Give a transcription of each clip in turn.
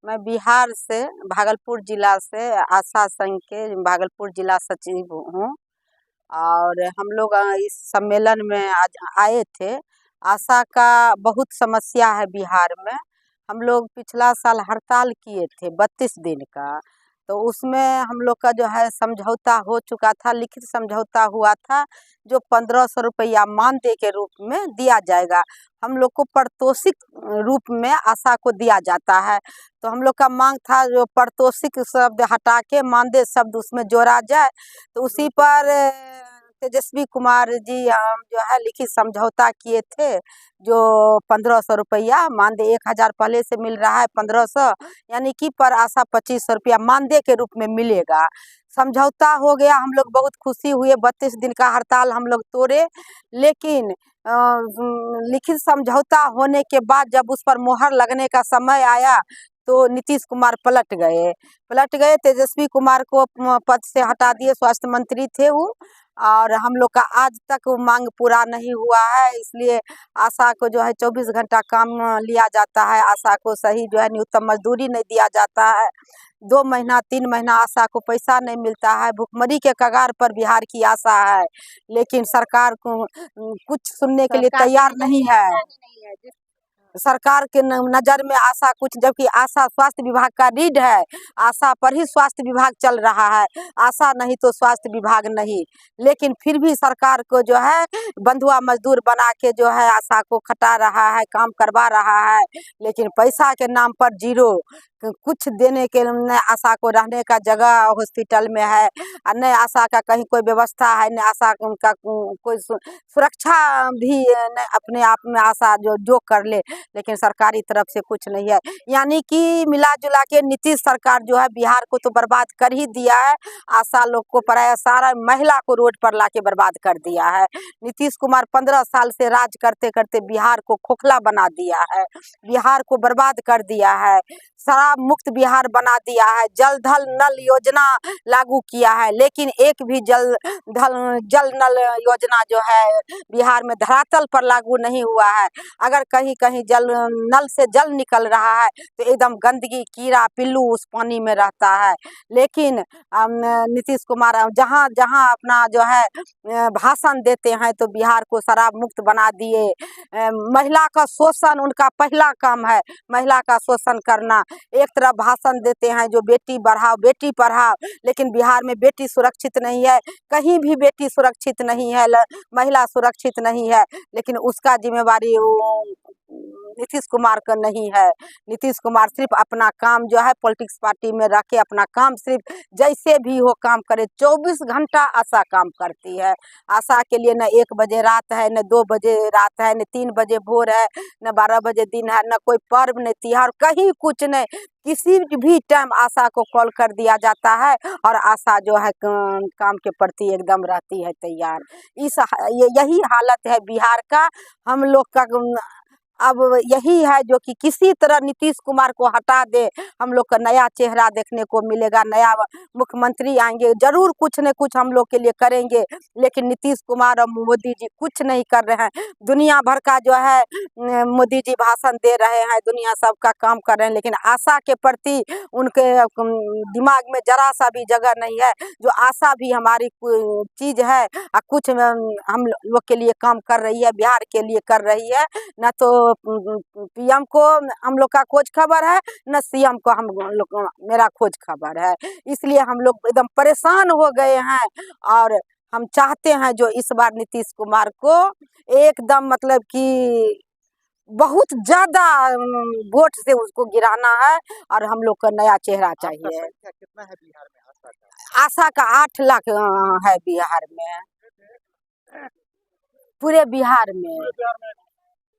मैं बिहार से भागलपुर जिला से आशा संघ के भागलपुर जिला सचिव हूँ। और हम लोग इस सम्मेलन में आज आए थे। आशा का बहुत समस्या है बिहार में। हम लोग पिछला साल हड़ताल किए थे 32 दिन का, तो उसमें हम लोग का जो है समझौता हो चुका था, लिखित समझौता हुआ था, जो 1500 रुपया मानदेय के रूप में दिया जाएगा। हम लोग को पारितोषिक रूप में आशा को दिया जाता है। तो हम लोग का मांग था जो पारितोषिक शब्द हटा के मानदेय शब्द उसमें जोड़ा जाए। तो उसी पर तेजस्वी कुमार जी हम जो है लिखित समझौता किए थे, जो 1500 रुपया मानदेय 1000 पहले से मिल रहा है, 1500 यानी कि पर आशा 2500 रुपया मानदेय के रूप में मिलेगा। समझौता हो गया, हम लोग बहुत खुशी हुए। 32 दिन का हड़ताल हम लोग तोड़े, लेकिन लिखित समझौता होने के बाद जब उस पर मोहर लगने का समय आया तो नीतीश कुमार पलट गए। तेजस्वी कुमार को पद से हटा दिए, स्वास्थ्य मंत्री थे वो। और हम लोग का आज तक मांग पूरा नहीं हुआ है, इसलिए आशा को जो है 24 घंटा काम लिया जाता है। आशा को सही जो है न्यूनतम मजदूरी नहीं दिया जाता है। 2 महीना 3 महीना आशा को पैसा नहीं मिलता है। भुखमरी के कगार पर बिहार की आशा है, लेकिन सरकार को कुछ सुनने के लिए तैयार नहीं है। सरकार के नज़र में आशा कुछ, जबकि आशा स्वास्थ्य विभाग का रीढ़ है। आशा पर ही स्वास्थ्य विभाग चल रहा है, आशा नहीं तो स्वास्थ्य विभाग नहीं। लेकिन फिर भी सरकार को जो है बंधुआ मजदूर बना के जो है आशा को खटा रहा है, काम करवा रहा है, लेकिन पैसा के नाम पर जीरो। कुछ देने के न आशा को रहने का जगह हॉस्पिटल में है, और न आशा का कहीं कोई व्यवस्था है, न आशा का कोई सुरक्षा भी न अपने आप में आशा जो कर ले, लेकिन सरकारी तरफ से कुछ नहीं है। यानी कि मिला जुला के नीतीश सरकार जो है बिहार को तो बर्बाद कर ही दिया है। आशा लोग को पराया सारा महिला को रोड पर लाके बर्बाद कर दिया है। नीतीश कुमार 15 साल से राज करते करते बिहार को खोखला बना दिया है, बिहार को बर्बाद कर दिया है, शराब मुक्त बिहार बना दिया है। जल थल नल योजना लागू किया है, लेकिन एक भी जल नल योजना जो है बिहार में धरातल पर लागू नहीं हुआ है। अगर कहीं कहीं नल से जल निकल रहा है तो एकदम गंदगी, कीड़ा पिल्लू उस पानी में रहता है। लेकिन नीतीश कुमार जहाँ जहाँ अपना जो है भाषण देते हैं तो बिहार को शराब मुक्त बना दिए। महिला का शोषण उनका पहला काम है, महिला का शोषण करना। एक तरफ भाषण देते हैं जो बेटी बढ़ाओ बेटी पढ़ाओ, लेकिन बिहार में बेटी सुरक्षित नहीं है, कहीं भी बेटी सुरक्षित नहीं है, महिला सुरक्षित नहीं है। लेकिन उसका जिम्मेवारी नीतीश कुमार का नहीं है। नीतीश कुमार सिर्फ अपना काम जो है पॉलिटिक्स पार्टी में रख के अपना काम सिर्फ जैसे भी हो काम करे। 24 घंटा आशा काम करती है। आशा के लिए न 1 बजे रात है, न 2 बजे रात है, न 3 बजे भोर है, न 12 बजे दिन है, न कोई पर्व न त्योहार, कहीं कुछ नहीं। किसी भी टाइम आशा को कॉल कर दिया जाता है और आशा जो है काम के प्रति एकदम रहती है तैयार। यही हालत है बिहार का। हम लोग का अब यही है जो कि किसी तरह नीतीश कुमार को हटा दे, हम लोग का नया चेहरा देखने को मिलेगा, नया मुख्यमंत्री आएंगे, जरूर कुछ न कुछ हम लोग के लिए करेंगे। लेकिन नीतीश कुमार और मोदी जी कुछ नहीं कर रहे हैं। दुनिया भर का जो है मोदी जी भाषण दे रहे हैं, दुनिया सबका काम कर रहे हैं, लेकिन आशा के प्रति उनके दिमाग में जरा सा भी जगह नहीं है। जो आशा भी हमारी चीज़ है, कुछ हम लोग के लिए काम कर रही है, बिहार के लिए कर रही है। न तो पीएम को हम लोग का खोज खबर है, न सीएम को हम लोग मेरा खोज खबर है। इसलिए हम लोग एकदम परेशान हो गए हैं, और हम चाहते हैं जो इस बार नीतीश कुमार को एकदम मतलब कि बहुत ज़्यादा वोट से उसको गिराना है, और हम लोग का नया चेहरा चाहिए। संख्या कितना है बिहार में आशा का? आशा का 8 लाख है बिहार में, पूरे बिहार में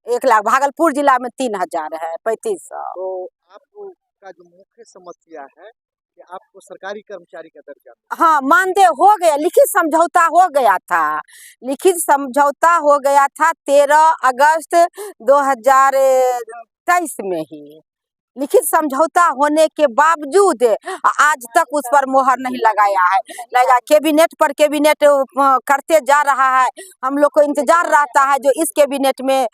1 लाख। भागलपुर जिला में 3000 है, 3500। तो आपका जो मुख्य समस्या है कि आपको सरकारी कर्मचारी का दर्जा हाँ, मानदेय हो गया, लिखित समझौता हो गया था। लिखित समझौता हो गया था 13 अगस्त 2023 में ही। लिखित समझौता होने के बावजूद आज तक उस पर मोहर नहीं लगाया है। लगा कैबिनेट पर कैबिनेट करते जा रहा है। हम लोग को इंतजार रहता है जो इस कैबिनेट में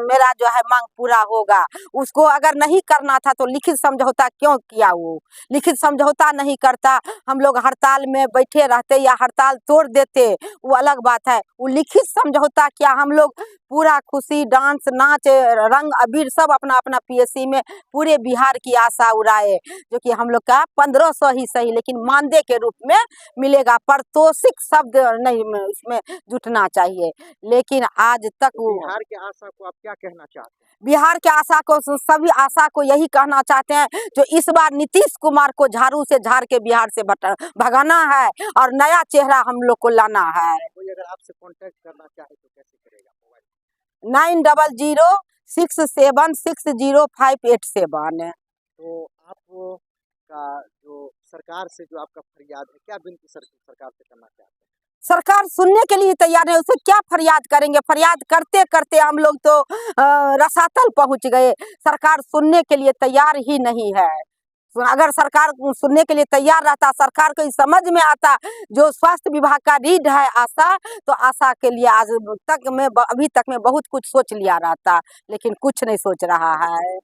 मेरा जो है मांग पूरा होगा। उसको अगर नहीं करना था तो लिखित समझौता क्यों किया? वो लिखित समझौता नहीं करता, हम लोग हड़ताल में बैठे रहते या हड़ताल तोड़ देते, वो अलग बात है। वो लिखित समझौता क्या, हम लोग पूरा खुशी डांस नाच रंग अबीर सब अपना अपना पीएससी में पूरे बिहार की आशा उड़ाए, जो कि हम लोग का 1500 ही सही लेकिन मानदेय के रूप में मिलेगा। पारितोषिक शब्द नहीं इसमें जुटना चाहिए। लेकिन आज तक तो बिहार के आशा को आप क्या कहना चाहते हैं? बिहार के आशा को, सभी आशा को यही कहना चाहते हैं जो इस बार नीतीश कुमार को झाड़ू से झाड़ के बिहार से भगाना है और नया चेहरा हम लोग को लाना है। कोई अगर आपसे कांटेक्ट करना चाहे तो कैसे करेगा? मोबाइल 9006760587। तो आप का जो सरकार से जो आपका फरियाद है, क्या विनती सरकार से करना चाहते हैं? सरकार सुनने के लिए तैयार है, उसे क्या फरियाद करेंगे? फरियाद करते करते हम लोग तो रसातल पहुंच गए। सरकार सुनने के लिए तैयार ही नहीं है। अगर सरकार सुनने के लिए तैयार रहता, सरकार को समझ में आता जो स्वास्थ्य विभाग का रीढ़ है आशा, तो आशा के लिए आज तक में अभी तक में बहुत कुछ सोच लिया रहता, लेकिन कुछ नहीं सोच रहा है।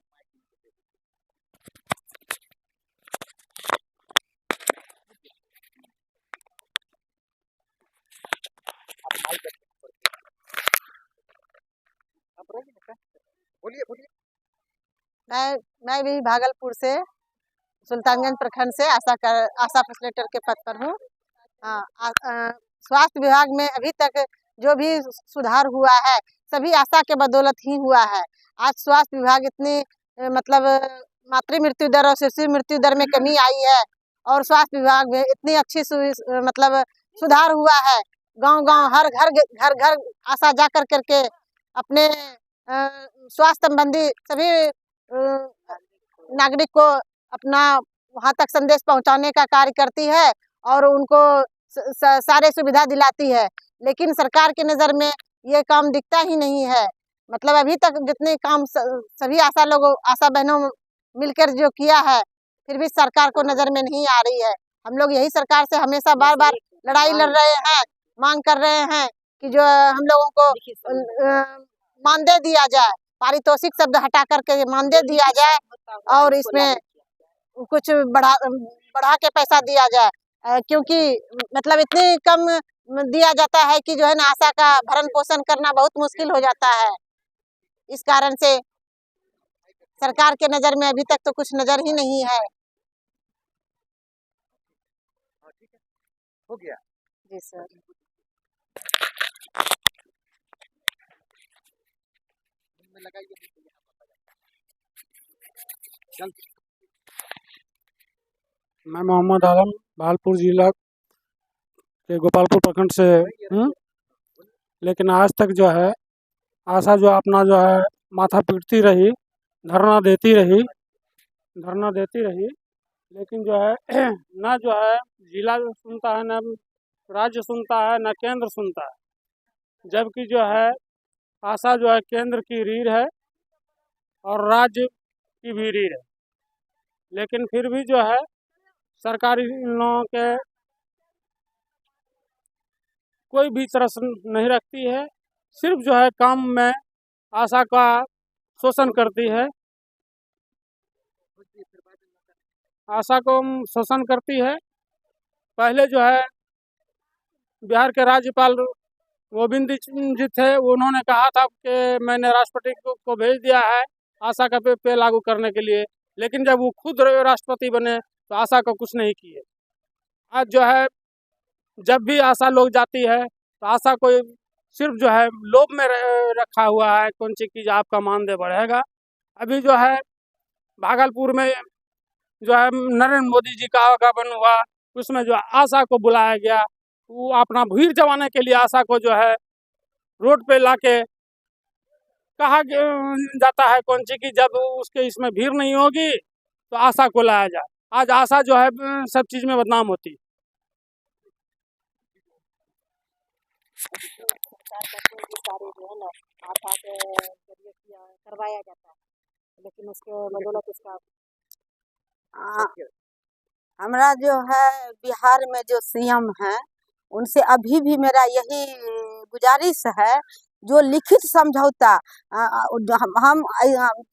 बोलिए बोलिए। मैं भी भागलपुर से सुल्तानगंज प्रखंड से आशा फैसिलिटेटर के पद पर हूँ। स्वास्थ्य विभाग में अभी तक जो भी सुधार हुआ है सभी आशा के बदौलत ही हुआ है। आज स्वास्थ्य विभाग इतनी मतलब मातृ मृत्यु दर और शिशु मृत्यु दर में कमी आई है और स्वास्थ्य विभाग में इतनी अच्छी मतलब सुधार हुआ है। गांव-गांव हर घर आशा जा करके अपने स्वास्थ्य संबंधी सभी नागरिक को अपना वहाँ तक संदेश पहुँचाने का कार्य करती है और उनको सारे सुविधा दिलाती है। लेकिन सरकार की नज़र में ये काम दिखता ही नहीं है। मतलब अभी तक जितने काम सभी आशा बहनों मिलकर जो किया है, फिर भी सरकार को नज़र में नहीं आ रही है। हम लोग यही सरकार से हमेशा बार-बार लड़ाई लड़ रहे हैं, मांग कर रहे हैं कि जो हम लोगों को मानदेय दिया जाए, पारितोषिक शब्द हटा करके मानदेय दिया जाए और इसमें कुछ बढ़ा के पैसा दिया जाए। क्योंकि मतलब इतने कम दिया जाता है कि जो है ना आशा का भरण पोषण करना बहुत मुश्किल हो जाता है। इस कारण से सरकार के नज़र में अभी तक तो कुछ नज़र ही नहीं है। ठीक है, हो गया। जी सर। मैं मोहम्मद आलम भागलपुर जिला के गोपालपुर प्रखंड से हूँ। लेकिन आज तक जो है आशा जो अपना जो है माथा पीटती रही, धरना देती रही, लेकिन जो है ना जो है जिला सुनता है, ना राज्य सुनता है, ना केंद्र सुनता है। जबकि जो है आशा जो है केंद्र की रीढ़ है और राज्य की भी रीढ़ है, लेकिन फिर भी जो है सरकारी लोगों के कोई भी तरस नहीं रखती है। सिर्फ जो है काम में आशा का शोषण करती है, आशा को शोषण करती है। पहले जो है बिहार के राज्यपाल गोविंद जी थे, उन्होंने कहा था कि मैंने राष्ट्रपति को भेज दिया है आशा का पे लागू करने के लिए, लेकिन जब वो खुद राष्ट्रपति बने तो आशा को कुछ नहीं किए। आज जो है जब भी आशा लोग जाती है तो आशा को सिर्फ जो है लोभ में रखा हुआ है, कौन सी चीज़ आपका मानदेय बढ़ेगा। अभी जो है भागलपुर में जो है नरेंद्र मोदी जी का आगमन हुआ, उसमें जो आशा को बुलाया गया, वो अपना भीड़ जमाने के लिए आशा को जो है रोड पे लाके कहा जाता है कौन सी कि जब उसके इसमें भीड़ नहीं होगी तो आशा को लाया जाए। आज आशा जो है सब चीज़ में बदनाम होती है। सरकार का कोई भी कार्य जो है ना आशा के जरिए करवाया जाता है। लेकिन उसके बदौलत उसका आ, हमारा जो है बिहार में जो सीएम है उनसे अभी भी मेरा यही गुजारिश है, जो लिखित समझौता हम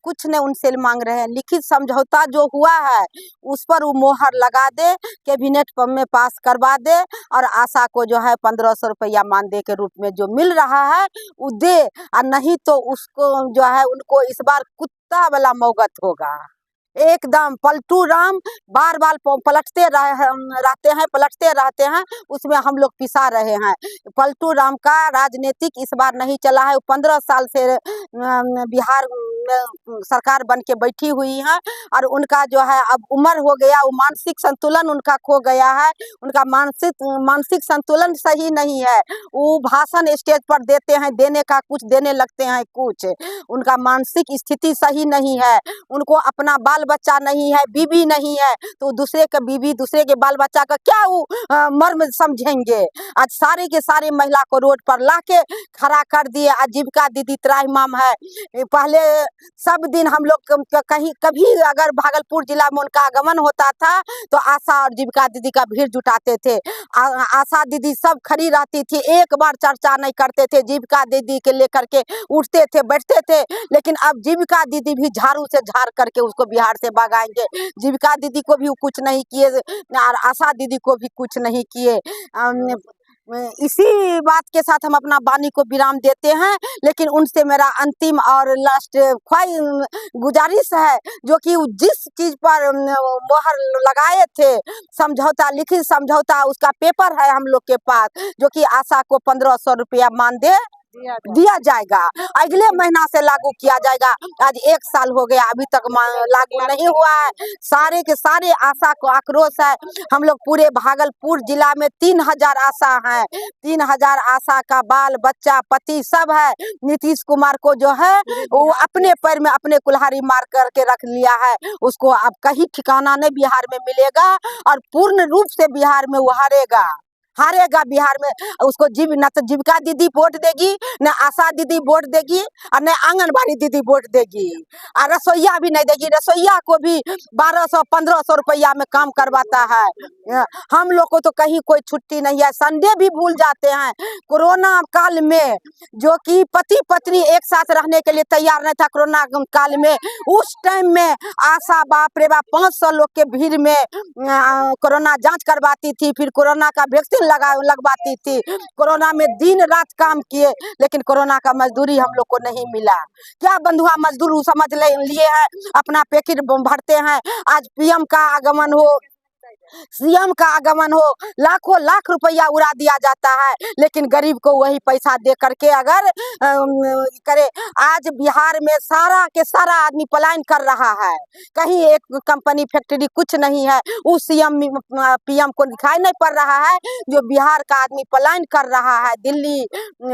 कुछ नहीं उनसे मांग रहे हैं, लिखित समझौता जो हुआ है उस पर वो मोहर लगा दे, कैबिनेट में पास करवा दे और आशा को जो है 1500 रुपया मानदेय के रूप में जो मिल रहा है वो दे, और नहीं तो उसको जो है उनको इस बार कुत्ता वाला मौगत होगा। एकदम पलटू राम बार बार पलटते रहते हैं, उसमें हम लोग पिसा रहे हैं। पलटू राम का राजनीतिक इस बार नहीं चला है। 15 साल से बिहार में सरकार बन के बैठी हुई है और उनका जो है अब उम्र हो गया, वो मानसिक संतुलन उनका खो गया है, उनका मानसिक संतुलन सही नहीं है। वो भाषण स्टेज पर देते हैं, देने का कुछ देने लगते हैं कुछ, उनका मानसिक स्थिति सही नहीं है। उनको अपना बाल बच्चा नहीं है, बीबी नहीं है, तो दूसरे के बीबी दूसरे के बाल बच्चा का क्या वो मर्म समझेंगे। आज सारे के सारे महिला को रोड पर ला के खड़ा कर दिए। आजीविका दीदी त्राहिमाम है, पहले सब दिन हम लोग कहीं कभी अगर भागलपुर जिला में उनका आगमन होता था तो आशा और जीविका दीदी का भीड़ जुटाते थे। आशा दीदी सब खड़ी रहती थी, एक बार चर्चा नहीं करते थे, जीविका दीदी के लेकर के उठते थे बैठते थे। लेकिन अब जीविका दीदी भी झाड़ू से झाड़ करके उसको बिहार से भगाएंगे। जीविका दीदी को भी कुछ नहीं किए और आशा दीदी को भी कुछ नहीं किए। इसी बात के साथ हम अपना वाणी को विराम देते हैं, लेकिन उनसे मेरा अंतिम और लास्ट गुजारिश है, जो कि जिस चीज पर मोहर लगाए थे समझौता, लिखित समझौता, उसका पेपर है हम लोग के पास, जो कि आशा को 1500 रुपया मानदेय दिया जाएगा, अगले महीना से लागू किया जाएगा। आज 1 साल हो गया अभी तक लागू नहीं हुआ है। सारे के सारे आशा को आक्रोश है। हम लोग पूरे भागलपुर जिला में 3000 आशा हैं, 3000 आशा का बाल बच्चा पति सब है। नीतीश कुमार को जो है वो अपने पैर में अपने कुल्हाड़ी मार करके रख लिया है, उसको अब कहीं ठिकाना नहीं बिहार में मिलेगा और पूर्ण रूप से बिहार में वो हारेगा बिहार में। उसको न तो जीविका दीदी वोट देगी, न आशा दीदी वोट देगी और न आंगनबाड़ी दीदी वोट देगी, और रसोईया भी नहीं देगी। रसोईया को भी 1200-1500 रुपया में काम करवाता है। हम लोग को तो कहीं कोई छुट्टी नहीं है, संडे भी भूल जाते हैं। कोरोना काल में जो कि पति पत्नी एक साथ रहने के लिए तैयार नहीं था, कोरोना काल में उस टाइम में आशा बाप रे बाप 500 लोग के भीड़ में कोरोना जांच करवाती थी, फिर कोरोना का वैक्सीन लगवाती थी। कोरोना में दिन रात काम किए, लेकिन कोरोना का मजदूरी हम लोग को नहीं मिला। क्या बंधुआ मजदूर समझ लिए हैं, अपना पैकेट भरते हैं। आज पीएम का आगमन हो, सीएम का आगमन हो, लाखों लाख रुपया उड़ा दिया जाता है, लेकिन गरीब को वही पैसा दे करके अगर करे। आज बिहार में सारा के सारा आदमी पलायन कर रहा है, कहीं एक कंपनी फैक्ट्री कुछ नहीं है। उस सीएम पीएम को दिखाई नहीं पड़ रहा है, जो बिहार का आदमी पलायन कर रहा है दिल्ली,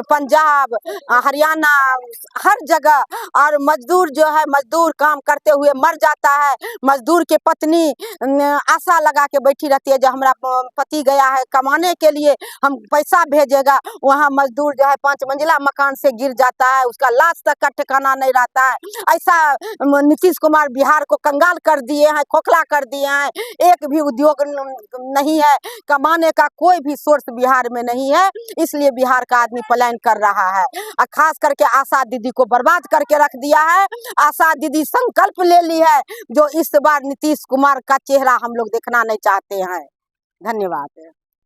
पंजाब, हरियाणा, हर जगह। और मजदूर जो है, मजदूर काम करते हुए मर जाता है। मजदूर के पत्नी आशा लगा के बैठी रहती है, जो हमारा पति गया है कमाने के लिए, हम पैसा भेजेगा। वहाँ मजदूर जो है 5 मंजिला मकान से गिर जाता है, उसका लाश तक का ठिकाना नहीं रहता है। ऐसा नीतीश कुमार बिहार को कंगाल कर दिए हैं, खोखला कर दिए हैं। एक भी उद्योग नहीं है, कमाने का कोई भी सोर्स बिहार में नहीं है, इसलिए बिहार का आदमी पलायन कर रहा है। और खास करके आशा दीदी को बर्बाद करके रख दिया है। आशा दीदी संकल्प ले ली है, जो इस बार नीतीश कुमार का चेहरा हम लोग देखना नहीं चाहते हैं। धन्यवाद।